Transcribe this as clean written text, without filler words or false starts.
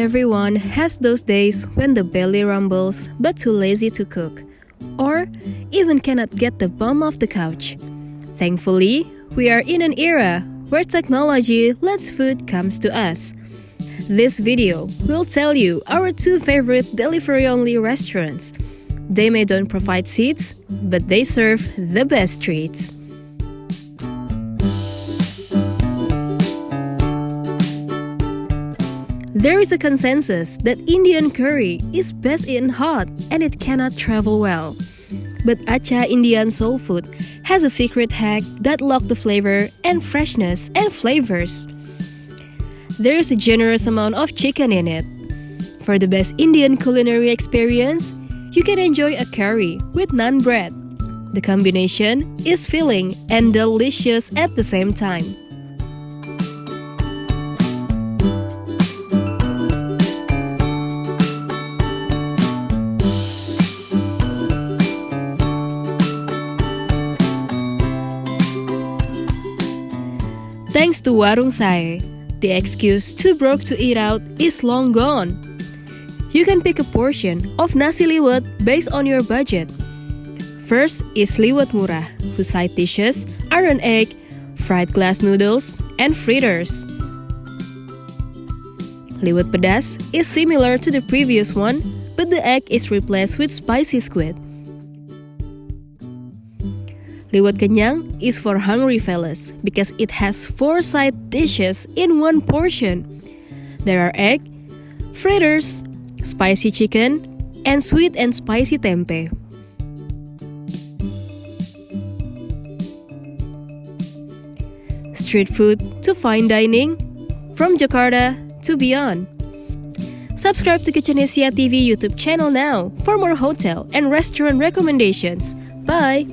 Everyone has those days when the belly rumbles but too lazy to cook, or even cannot get the bum off the couch. Thankfully, we are in an era where technology lets food comes to us. This video will tell you our 2 favorite delivery-only restaurants. They may don't provide seats, but they serve the best treats. There is a consensus that Indian curry is best eaten hot and it cannot travel well. But Acha Indian soul food has a secret hack that locks the flavor and freshness and flavors. There is a generous amount of chicken in it. For the best Indian culinary experience, you can enjoy a curry with naan bread. The combination is filling and delicious at the same time. Thanks to Warung Sae, the excuse too broke to eat out is long gone. You can pick a portion of nasi liwet based on your budget. First is liwet murah, whose side dishes are an egg, fried glass noodles, and fritters. Liwet pedas is similar to the previous one, but the egg is replaced with spicy squid. Liwet kenyang is for hungry fellas because it has 4 side dishes in one portion. There are egg, fritters, spicy chicken, and sweet and spicy tempeh. Street food to fine dining, from Jakarta to beyond. Subscribe to Kitchenesia TV YouTube channel now for more hotel and restaurant recommendations. Bye!